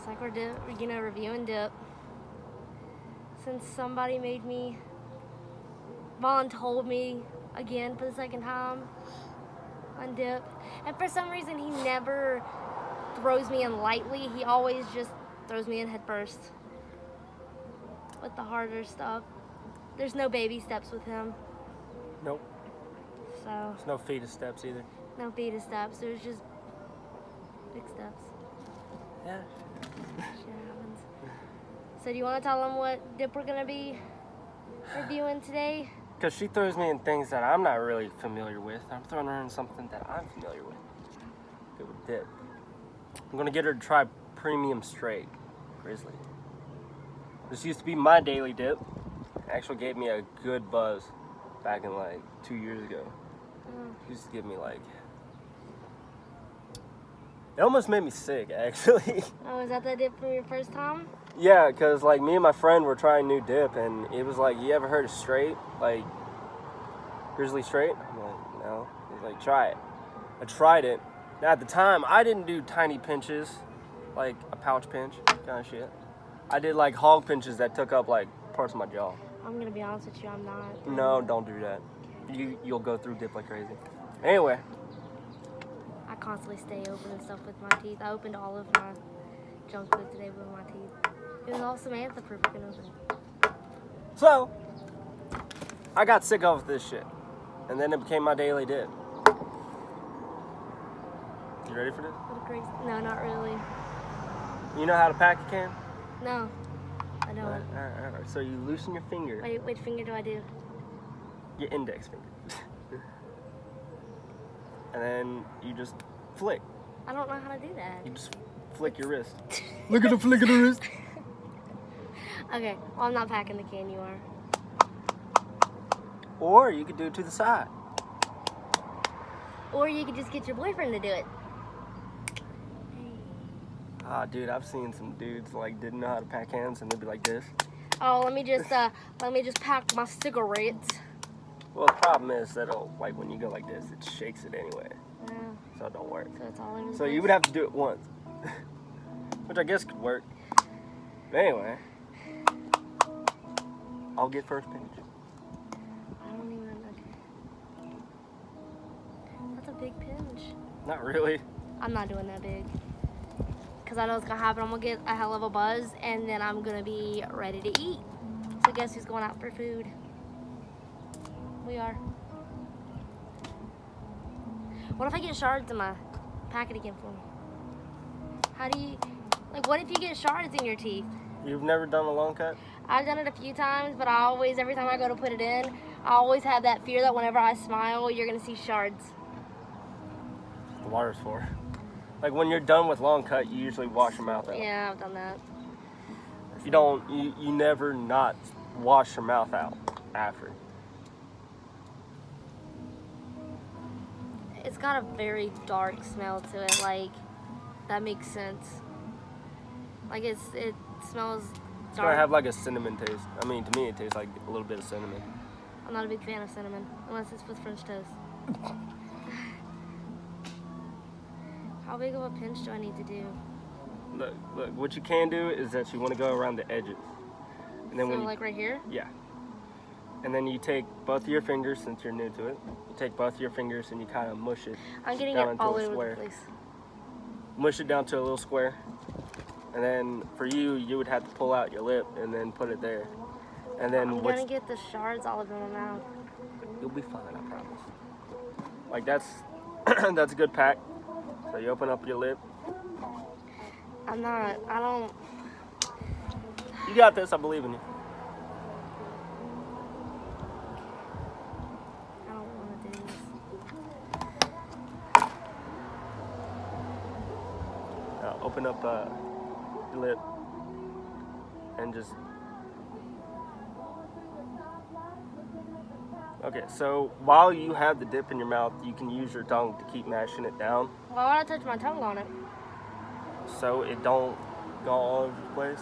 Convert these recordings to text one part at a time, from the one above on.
like we're reviewing dip. Since somebody made me, voluntold me again for the second time on dip. And for some reason, he never throws me in lightly. He always just throws me in head first with the harder stuff. There's no baby steps with him. Nope. So. There's no fetus steps either. No fetus steps. There's just big steps. Yeah. Shit happens. So do you want to tell them what dip we're going to be reviewing today? Because she throws me in things that I'm not really familiar with. I'm throwing her in something that I'm familiar with. Good with dip. I'm going to get her to try Premium Straight Grizzly. This used to be my daily dip. It actually gave me a good buzz back in like 2 years ago. It used to give me like... It almost made me sick, actually. Oh, is that the dip from your first time? Yeah, because like me and my friend were trying new dip, and it was like, you ever heard of Straight? Like, Grizzly Straight? I'm like, no. He's like, try it. I tried it. Now, at the time, I didn't do tiny pinches, like a pouch pinch kind of shit. I did like hog pinches that took up like parts of my jaw. I'm going to be honest with you, I'm not. No, don't do that. You'll go through dip like crazy. Anyway. I constantly stay open and stuff with my teeth. I opened all of my junk food today with my teeth. It was all Samantha for freaking opening. So, I got sick of this shit. And then it became my daily dip. You ready for this? What a great... No, not really. You know how to pack a can? No, I don't. All right. So you loosen your finger. Wait, which finger do I do? Your index finger. And then you just flick. I don't know how to do that. You just flick your wrist. Look at the flick of the wrist. Okay, well, I'm not packing the can, you are. Or you could do it to the side. Or you could just get your boyfriend to do it. Ah, dude, I've seen some dudes like didn't know how to pack cans and they'd be like this. Oh, let me just pack my cigarettes. Well, the problem is that like when you go like this, it shakes it anyway. Yeah. So it don't work. So it's all over the So place. you would have to do it once, which I guess could work. But anyway, I'll get first pinch. I don't even know. That's a big pinch. Not really. I'm not doing that big. Because I know what's going to happen. I'm going to get a hell of a buzz, and then I'm going to be ready to eat. So guess who's going out for food? We are. What if I get shards in my packet again for me? How do you... Like, what if you get shards in your teeth? You've never done a long cut? I've done it a few times, but I always, every time I go to put it in, I always have that fear that whenever I smile, you're going to see shards. The water's for. Like when you're done with long cut, you usually wash your mouth out. Yeah, I've done that. You don't, you never not wash your mouth out after. It's got a very dark smell to it, like, that makes sense. Like, it smells It's dark. gonna have like a cinnamon taste. I mean, to me it tastes like a little bit of cinnamon. I'm not a big fan of cinnamon, unless it's with French toast. How big of a pinch do I need to do? Look, what you can do is that you want to go around the edges. And then So, when you, like right here? yeah. And then you take both of your fingers, since you're new to it, you take both of your fingers and you kind of mush it I'm getting down it into all a over square. the place. Mush it down to a little square. And then for you, you would have to pull out your lip and then put it there. And then I'm gonna get the shards all over my mouth. You'll be fine, I promise. Like that's that's a good pack. So you open up your lip. I don't. You got this, I believe in you. I don't want to do this. Now open up your lip and just... Okay, so while you have the dip in your mouth, you can use your tongue to keep mashing it down Why would I touch my tongue on it? so it don't go all over the place.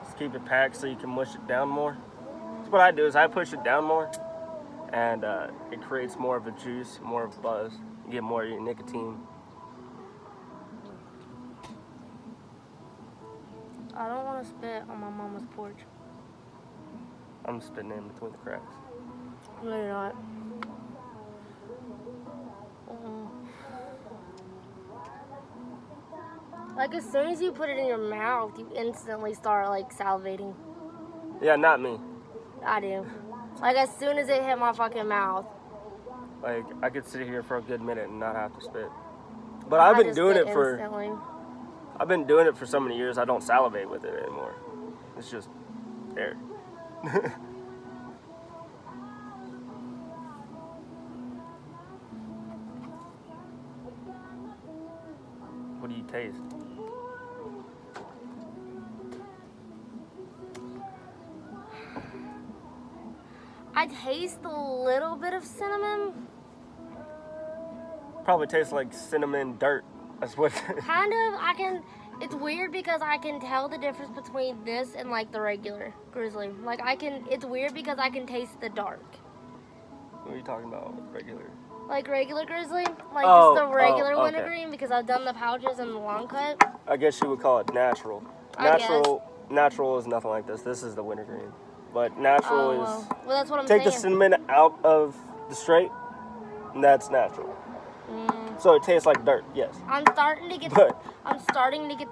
Just keep it packed so you can mush it down more. So what I do is I push it down more and it creates more of a juice, more of a buzz. You get more of your nicotine. I don't want to spit on my mama's porch. I'm spitting in between the cracks. No, you're not. Like, as soon as you put it in your mouth, you instantly start, like, salivating. Yeah, not me. I do. Like, as soon as it hit my fucking mouth. Like, I could sit here for a good minute and not have to spit. But I've been doing it for... Instantly. I've been doing it for so many years, I don't salivate with it anymore. It's just air. What do you taste? I taste a little bit of cinnamon. Probably tastes like cinnamon dirt. That's what. Kind of. It's weird because I can tell the difference between this and like the regular Grizzly. Like it's weird because I can taste the dark. What are you talking about? Regular? Like regular Grizzly? Like Oh, just the regular okay. wintergreen because I've done the pouches and the long cut. I guess you would call it natural. Natural is nothing like this. This is the wintergreen. But natural is... Well, that's what I'm Take saying. the cinnamon out of the straight, and that's natural. So it tastes like dirt, yes. I'm starting to get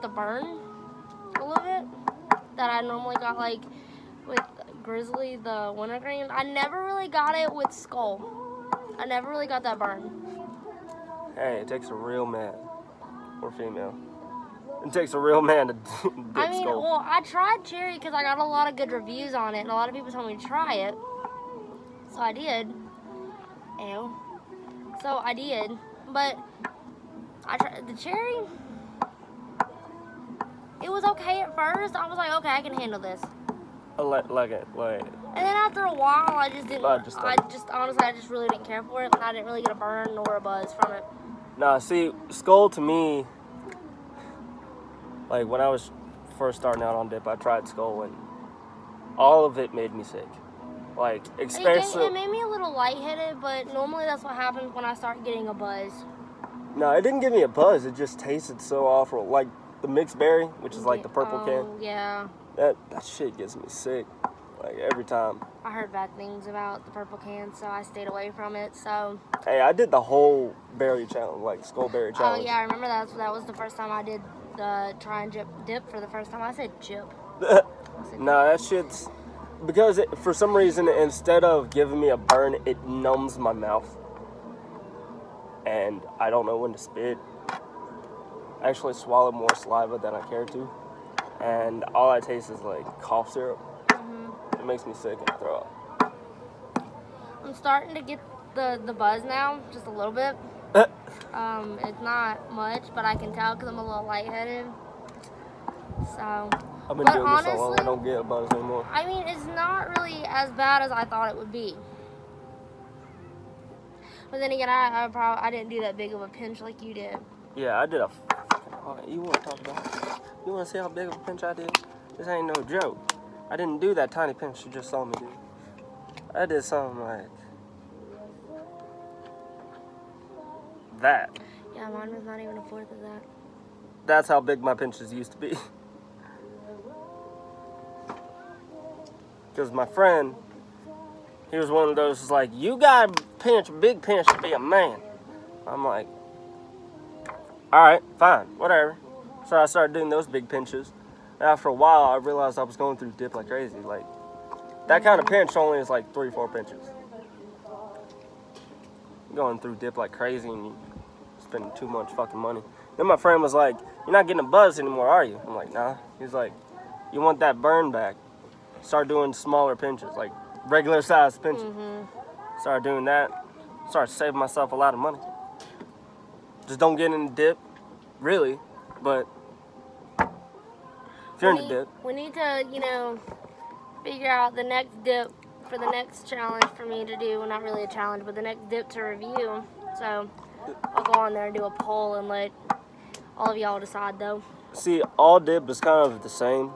the burn a little bit that I normally got like with Grizzly, the wintergreen. I never really got it with Skull. I never really got that burn. Hey, it takes a real man or female. It takes a real man to dip Skull. Well, I tried Cherry because I got a lot of good reviews on it, and a lot of people told me to try it. So I did. Ew. So I did. But I tried the Cherry. It was okay at first. I was like, okay, I can handle this. Like. And then after a while, I just didn't. I just really didn't care for it, and I didn't really get a burn nor a buzz from it. Nah, see, Skull to me, like when I was first starting out on dip, I tried Skull, and all of it made me sick. Like, especially... It made me a little lightheaded, but normally that's what happens when I start getting a buzz. No, it didn't give me a buzz. It just tasted so awful. Like the mixed berry, which is like the purple can. Yeah. That shit gets me sick. Like every time. I heard bad things about the purple can, so I stayed away from it. So. Hey, I did the whole berry challenge, like skull berry challenge. Oh yeah, I remember that. That was the first time I did the try and dip for the first time. I said chip. No, that shit's because for some reason instead of giving me a burn, it numbs my mouth, and I don't know when to spit. I actually swallow more saliva than I care to, and all I taste is like cough syrup. It makes me sick and throw up. I'm starting to get the buzz now, just a little bit. It's not much, but I can tell because I'm a little lightheaded. So. I've been doing this so long, I don't get a buzz anymore. I mean, it's not really as bad as I thought it would be. But then again, I didn't do that big of a pinch like you did. Yeah, I did a. You want to talk about it? You want to see how big of a pinch I did? This ain't no joke. I didn't do that tiny pinch you just saw me do. I did something like that. Yeah, mine was not even a fourth of that. That's how big my pinches used to be. Because my friend, he was one of those who's like, you got to pinch, a big pinch to be a man. I'm like, all right, fine, whatever. So I started doing those big pinches. And after a while, I realized I was going through dip like crazy. Like, that kind of pinch only is like 3 or 4 pinches. Going through dip like crazy and you spending too much fucking money. Then my friend was like, you're not getting a buzz anymore, are you? I'm like, nah. He's like, you want that burn back? Start doing smaller pinches, like regular size pinches. Started doing that. Started saving myself a lot of money. Just don't get in the dip, really. But if you're in the dip, we need to, figure out the next dip for the next challenge for me to do. Well, not really a challenge, but the next dip to review. So I'll go on there and do a poll and let all of y'all decide, though. See, all dip is kind of the same.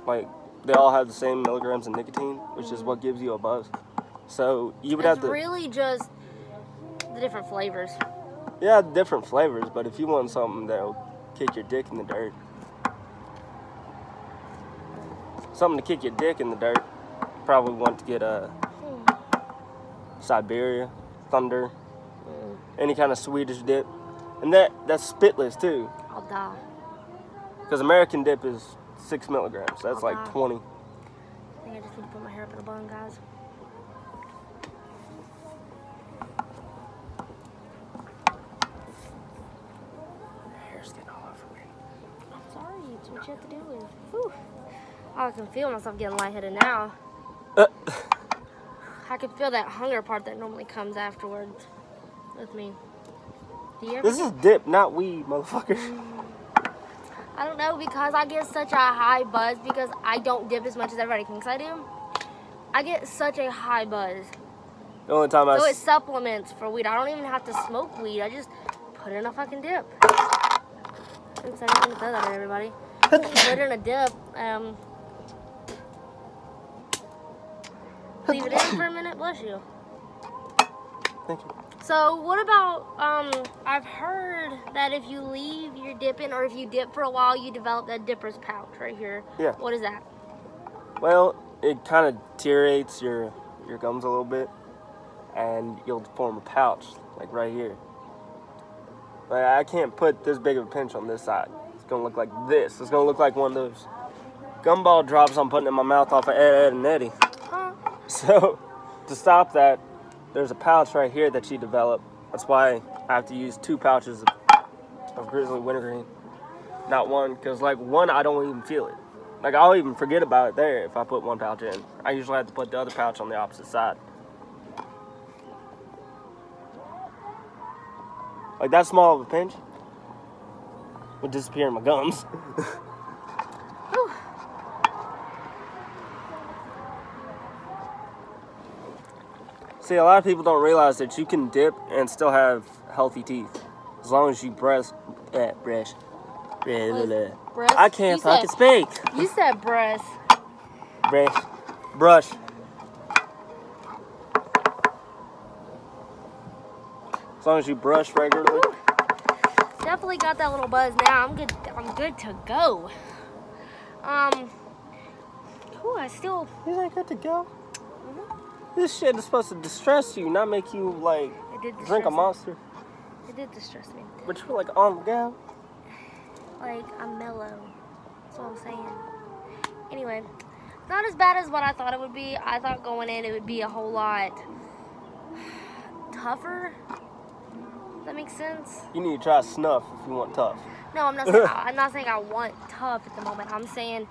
Like, they all have the same milligrams of nicotine, which is what gives you a buzz. So you would have to... It's really just the different flavors. Yeah, different flavors, but if you want something that'll kick your dick in the dirt, something to kick your dick in the dirt, probably want to get a Siberia, Thunder, any kind of Swedish dip. And that's spitless too. I'll die. Because American dip is 6 milligrams. That's like 20. I think I just need to put my hair up in a bun, guys. Hair's getting all over me. I'm sorry, it's what you have to deal with. Whew. I can feel myself getting lightheaded now. I can feel that hunger part that normally comes afterwards with me. Do you ever This is dip, not weed, motherfucker. I don't know, because I get such a high buzz because I don't dip as much as everybody thinks I do. I get such a high buzz. The only time So it supplements for weed. I don't even have to smoke weed. I just put in a fucking dip. Oops, I didn't mean to throw that at everybody. Put in a dip. Leave it in for a minute. Bless you. Thank you. So what about, I've heard that if you leave your dip in, or if you dip for a while, you develop that dipper's pouch right here. Yeah. What is that? Well, it kind of deteriorates your gums a little bit, and you'll form a pouch, like right here. Like, I can't put this big of a pinch on this side. It's gonna look like this. It's gonna look like one of those gumball drops I'm putting in my mouth off of Ed, and Eddie. Huh? So, to stop that, there's a pouch right here that you develop. That's why I have to use 2 pouches of Grizzly Wintergreen. Not one, because like one, I don't even feel it. Like, I'll even forget about it there if I put 1 pouch in. I usually have to put the other pouch on the opposite side. Like, that small of a pinch would disappear in my gums. Whew. See, a lot of people don't realize that you can dip and still have healthy teeth. As long as you brush. Breast? I can't fucking speak. You said breast. Brush. As long as you brush regularly. Definitely got that little buzz now. I'm good to go. I still. You ain't good to go. This shit is supposed to distress you, not make you like drink a Monster. It did distress me. But you're like on the go. Like, I'm mellow. That's what I'm saying. Anyway, not as bad as what I thought it would be. I thought going in it would be a whole lot tougher. Does that make sense? You need to try snuff if you want tough. No, I'm not saying I'm not saying I want tough at the moment. I'm saying,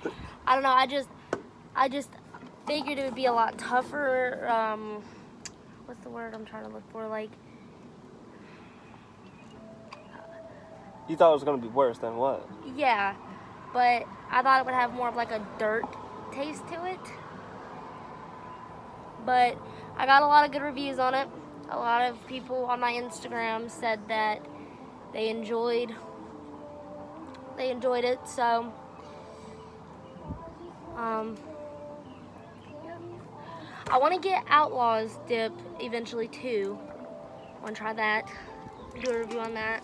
I don't know, I just figured it would be a lot tougher. What's the word I'm trying to look for? Like, you thought it was gonna be worse than what? yeah, but I thought it would have more of like a dirt taste to it. But I got a lot of good reviews on it. A lot of people on my Instagram said that they enjoyed it. So, I want to get Outlaws dip eventually too. I want to try that. Do a review on that.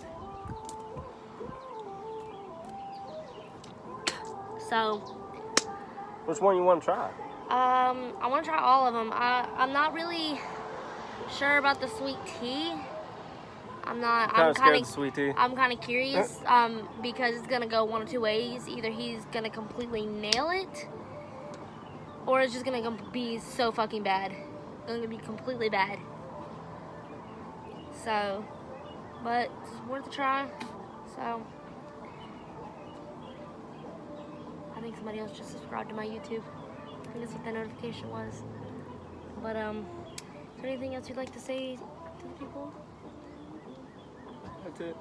So, which one you want to try? I want to try all of them. I'm not really sure about the sweet tea. I'm kind of sweet tea. I'm kind of curious because it's gonna go one of 2 ways. Either he's gonna completely nail it, or it's just gonna be so fucking bad. It's gonna be completely bad. So, but it's worth a try. So, I think somebody else just subscribed to my YouTube. I think that's what that notification was. But is there anything else you'd like to say to the people? That's it.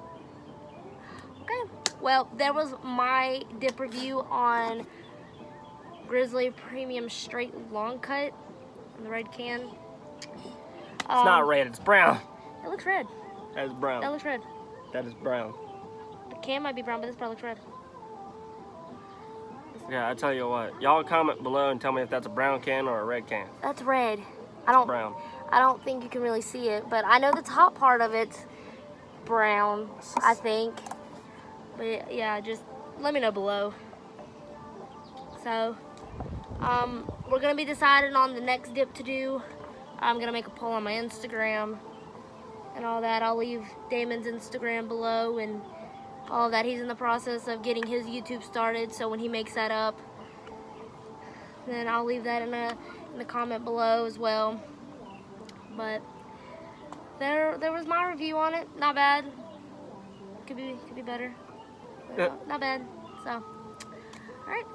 Okay. Well, there was my dip review on Grizzly Premium Straight Long Cut in the red can. It's not red, it's brown. It looks red. That is brown. That looks red. That is brown. The can might be brown, but this part looks red. Yeah, I tell you what. Y'all comment below and tell me if that's a brown can or a red can. That's red. Brown. I don't think you can really see it, but I know the top part of it's brown, I think. But yeah, just let me know below. So, We're gonna be deciding on the next dip to do. I'm gonna make a poll on my Instagram and all that. I'll leave Damon's Instagram below and all that. He's in the process of getting his YouTube started, so when he makes that up, then I'll leave that in the comment below as well. But there was my review on it. Not bad. Could be better. But not bad. So, all right.